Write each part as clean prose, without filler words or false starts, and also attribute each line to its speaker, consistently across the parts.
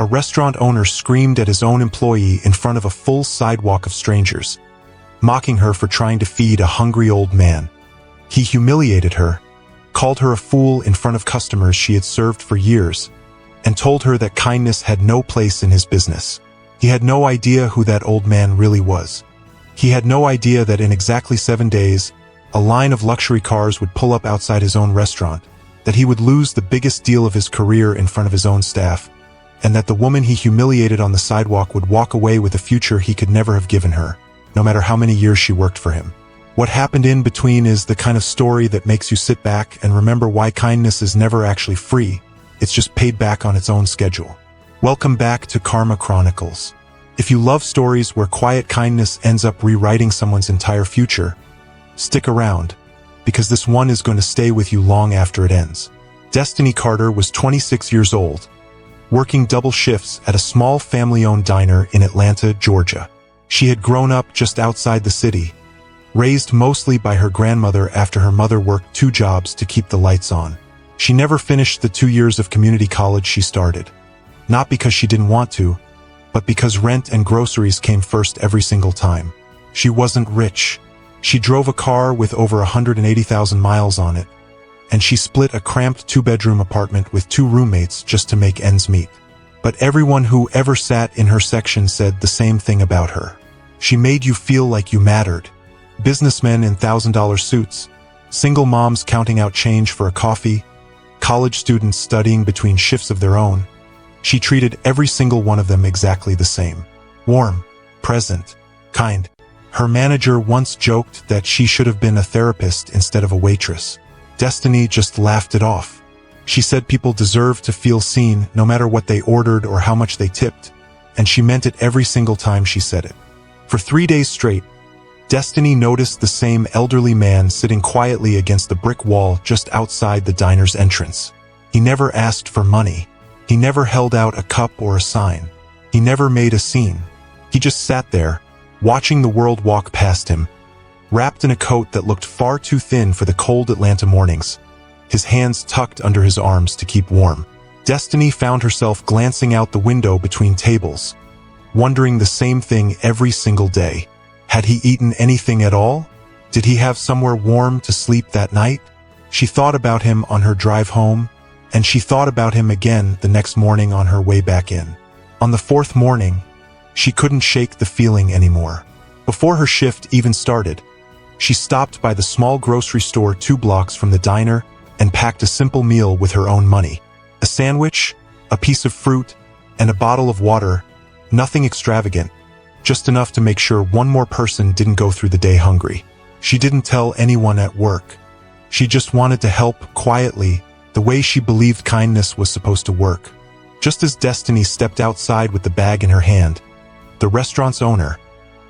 Speaker 1: A restaurant owner screamed at his own employee in front of a full sidewalk of strangers, mocking her for trying to feed a hungry old man. He humiliated her, called her a fool in front of customers she had served for years, and told her that kindness had no place in his business. He had no idea who that old man really was. He had no idea that in exactly 7 days, a line of luxury cars would pull up outside his own restaurant, that he would lose the biggest deal of his career in front of his own staff, and that the woman he humiliated on the sidewalk would walk away with a future he could never have given her, no matter how many years she worked for him. What happened in between is the kind of story that makes you sit back and remember why kindness is never actually free. It's just paid back on its own schedule. Welcome back to Karma Chronicles. If you love stories where quiet kindness ends up rewriting someone's entire future, stick around, because this one is going to stay with you long after it ends. Destiny Carter was 26 years old, working double shifts at a small family-owned diner in Atlanta, Georgia. She had grown up just outside the city, raised mostly by her grandmother after her mother worked 2 jobs to keep the lights on. She never finished the 2 years of community college she started. Not because she didn't want to, but because rent and groceries came first every single time. She wasn't rich. She drove a car with over 180,000 miles on it, and she split a cramped 2-bedroom apartment with 2 roommates just to make ends meet. But everyone who ever sat in her section said the same thing about her. She made you feel like you mattered. Businessmen in $1,000 suits, single moms counting out change for a coffee, college students studying between shifts of their own. She treated every single one of them exactly the same. Warm, present, kind. Her manager once joked that she should have been a therapist instead of a waitress. Destiny just laughed it off. She said people deserve to feel seen no matter what they ordered or how much they tipped, and she meant it every single time she said it. For 3 days straight, Destiny noticed the same elderly man sitting quietly against the brick wall just outside the diner's entrance. He never asked for money. He never held out a cup or a sign. He never made a scene. He just sat there, watching the world walk past him, wrapped in a coat that looked far too thin for the cold Atlanta mornings, his hands tucked under his arms to keep warm. Destiny found herself glancing out the window between tables, wondering the same thing every single day. Had he eaten anything at all? Did he have somewhere warm to sleep that night? She thought about him on her drive home, and she thought about him again the next morning on her way back in. On the 4th morning, she couldn't shake the feeling anymore. Before her shift even started, she stopped by the small grocery store 2 blocks from the diner and packed a simple meal with her own money. A sandwich, a piece of fruit, and a bottle of water, nothing extravagant, just enough to make sure one more person didn't go through the day hungry. She didn't tell anyone at work. She just wanted to help quietly, the way she believed kindness was supposed to work. Just as Destiny stepped outside with the bag in her hand, the restaurant's owner,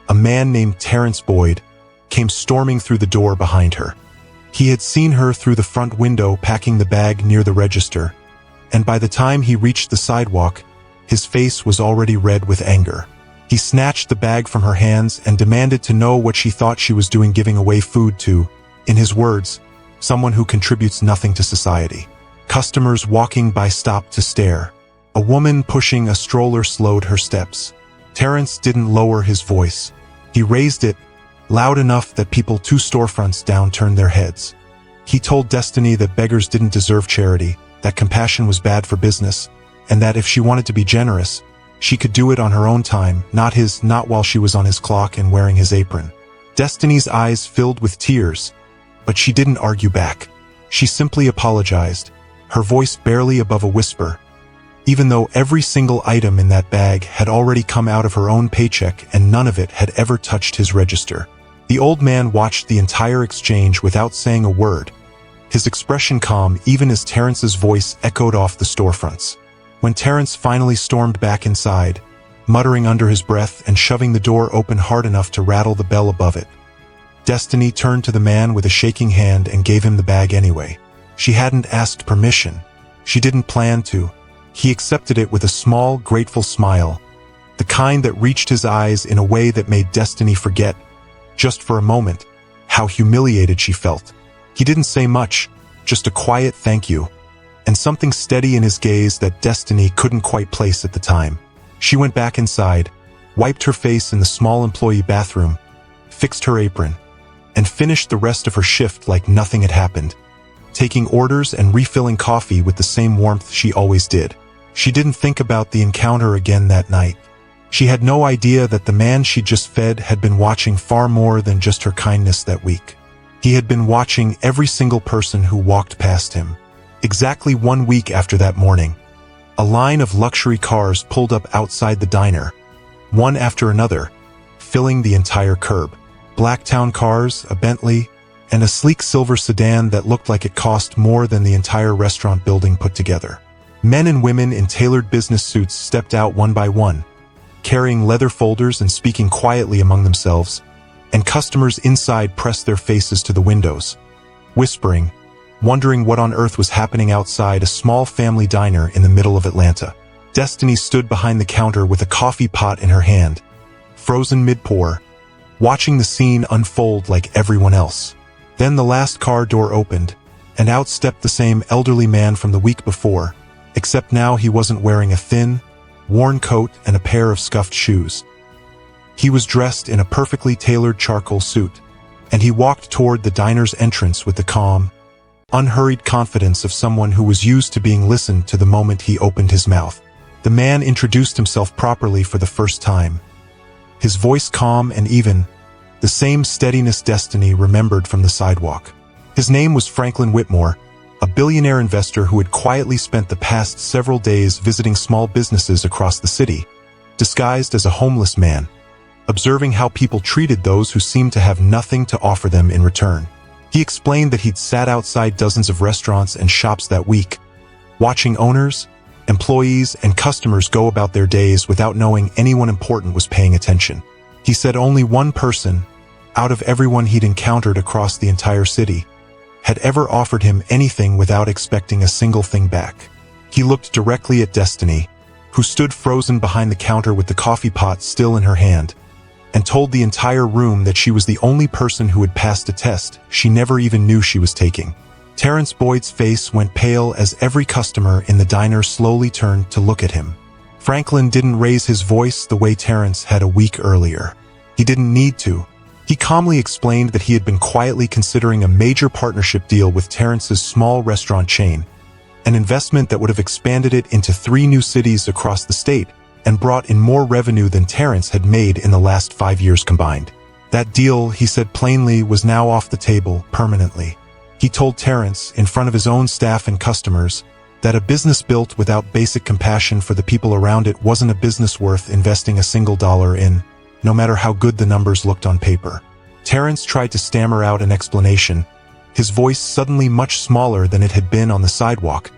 Speaker 1: a man named Terrence Boyd, came storming through the door behind her. He had seen her through the front window packing the bag near the register, and by the time he reached the sidewalk, his face was already red with anger. He snatched the bag from her hands and demanded to know what she thought she was doing giving away food to, in his words, someone who contributes nothing to society. Customers walking by stopped to stare. A woman pushing a stroller slowed her steps. Terrence didn't lower his voice. He raised it, loud enough that people 2 storefronts down turned their heads. He told Destiny that beggars didn't deserve charity, that compassion was bad for business, and that if she wanted to be generous, she could do it on her own time, not while she was on his clock and wearing his apron. Destiny's eyes filled with tears, but she didn't argue back. She simply apologized, her voice barely above a whisper, even though every single item in that bag had already come out of her own paycheck and none of it had ever touched his register. The old man watched the entire exchange without saying a word, his expression calm even as Terrence's voice echoed off the storefronts. When Terrence finally stormed back inside, muttering under his breath and shoving the door open hard enough to rattle the bell above it, Destiny turned to the man with a shaking hand and gave him the bag anyway. She hadn't asked permission. She didn't plan to. He accepted it with a small, grateful smile, the kind that reached his eyes in a way that made Destiny forget, just for a moment, how humiliated she felt. He didn't say much, just a quiet thank you. and something steady in his gaze that Destiny couldn't quite place at the time. She went back inside, wiped her face in the small employee bathroom, fixed her apron, and finished the rest of her shift like nothing had happened, taking orders and refilling coffee with the same warmth she always did. She didn't think about the encounter again that night. She had no idea that the man she just fed had been watching far more than just her kindness that week. He had been watching every single person who walked past him. Exactly 1 week after that morning, a line of luxury cars pulled up outside the diner, one after another, filling the entire curb. Blacktown cars, a Bentley, and a sleek silver sedan that looked like it cost more than the entire restaurant building put together. Men and women in tailored business suits stepped out one by one, carrying leather folders and speaking quietly among themselves, and customers inside pressed their faces to the windows, whispering, wondering what on earth was happening outside a small family diner in the middle of Atlanta. Destiny stood behind the counter with a coffee pot in her hand, frozen mid-pour, watching the scene unfold like everyone else. Then the last car door opened, and out stepped the same elderly man from the week before, except now he wasn't wearing a thin, worn coat and a pair of scuffed shoes. He was dressed in a perfectly tailored charcoal suit, and he walked toward the diner's entrance with the calm, unhurried confidence of someone who was used to being listened to the moment he opened his mouth. The man introduced himself properly for the first time, his voice calm and even, the same steadiness Destiny remembered from the sidewalk. His name was Franklin Whitmore, a billionaire investor who had quietly spent the past several days visiting small businesses across the city, disguised as a homeless man, observing how people treated those who seemed to have nothing to offer them in return. He explained that he'd sat outside dozens of restaurants and shops that week, watching owners, employees, and customers go about their days without knowing anyone important was paying attention. He said only one person, out of everyone he'd encountered across the entire city, had ever offered him anything without expecting a single thing back. He looked directly at Destiny, who stood frozen behind the counter with the coffee pot still in her hand, and told the entire room that she was the only person who had passed a test she never even knew she was taking. Terrence Boyd's face went pale as every customer in the diner slowly turned to look at him. Franklin didn't raise his voice the way Terrence had a week earlier. He didn't need to. He calmly explained that he had been quietly considering a major partnership deal with Terrence's small restaurant chain, an investment that would have expanded it into 3 new cities across the state and brought in more revenue than Terrence had made in the last 5 years combined. That deal, he said plainly, was now off the table permanently. He told Terrence, in front of his own staff and customers, that a business built without basic compassion for the people around it wasn't a business worth investing a single dollar in, no matter how good the numbers looked on paper. Terrence tried to stammer out an explanation, his voice suddenly much smaller than it had been on the sidewalk,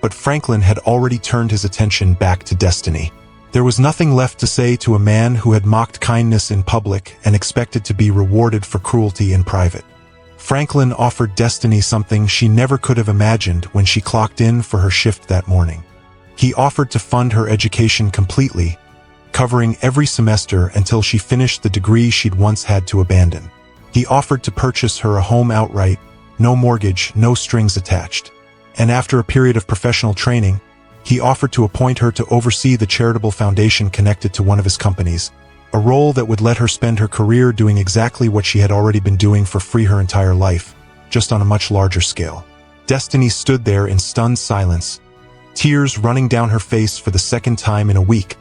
Speaker 1: but Franklin had already turned his attention back to Destiny. There was nothing left to say to a man who had mocked kindness in public and expected to be rewarded for cruelty in private. Franklin offered Destiny something she never could have imagined when she clocked in for her shift that morning. He offered to fund her education completely, covering every semester until she finished the degree she'd once had to abandon. He offered to purchase her a home outright, no mortgage, no strings attached. And after a period of professional training, he offered to appoint her to oversee the charitable foundation connected to one of his companies, a role that would let her spend her career doing exactly what she had already been doing for free her entire life, just on a much larger scale. Destiny stood there in stunned silence, tears running down her face for the second time in a week.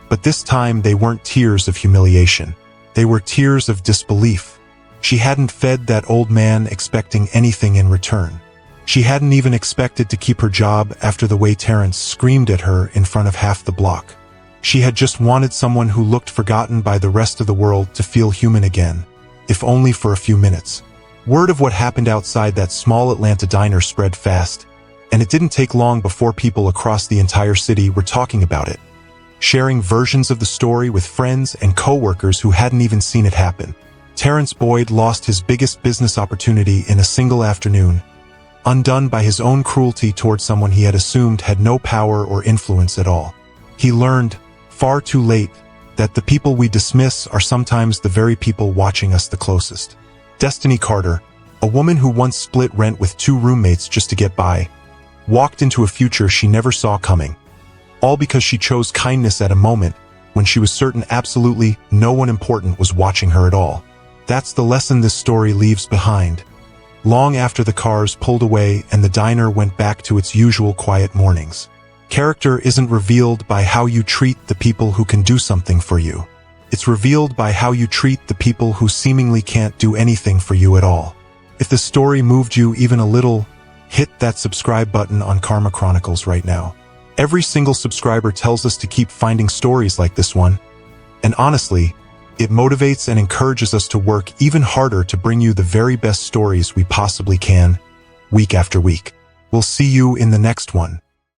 Speaker 1: But this time they weren't tears of humiliation. They were tears of disbelief. She hadn't fed that old man expecting anything in return. She hadn't even expected to keep her job after the way Terrence screamed at her in front of half the block. She had just wanted someone who looked forgotten by the rest of the world to feel human again, if only for a few minutes. Word of what happened outside that small Atlanta diner spread fast, and it didn't take long before people across the entire city were talking about it, sharing versions of the story with friends and co-workers who hadn't even seen it happen. Terrence Boyd lost his biggest business opportunity in a single afternoon, undone by his own cruelty toward someone he had assumed had no power or influence at all. He learned, far too late, that the people we dismiss are sometimes the very people watching us the closest. Destiny Carter, a woman who once split rent with 2 roommates just to get by, walked into a future she never saw coming. All because she chose kindness at a moment when she was certain absolutely no one important was watching her at all. That's the lesson this story leaves behind. Long after the cars pulled away and the diner went back to its usual quiet mornings. Character isn't revealed by how you treat the people who can do something for you. It's revealed by how you treat the people who seemingly can't do anything for you at all. If the story moved you even a little, hit that subscribe button on Karma Chronicles right now. Every single subscriber tells us to keep finding stories like this one. And honestly, it motivates and encourages us to work even harder to bring you the very best stories we possibly can, week after week. We'll see you in the next one.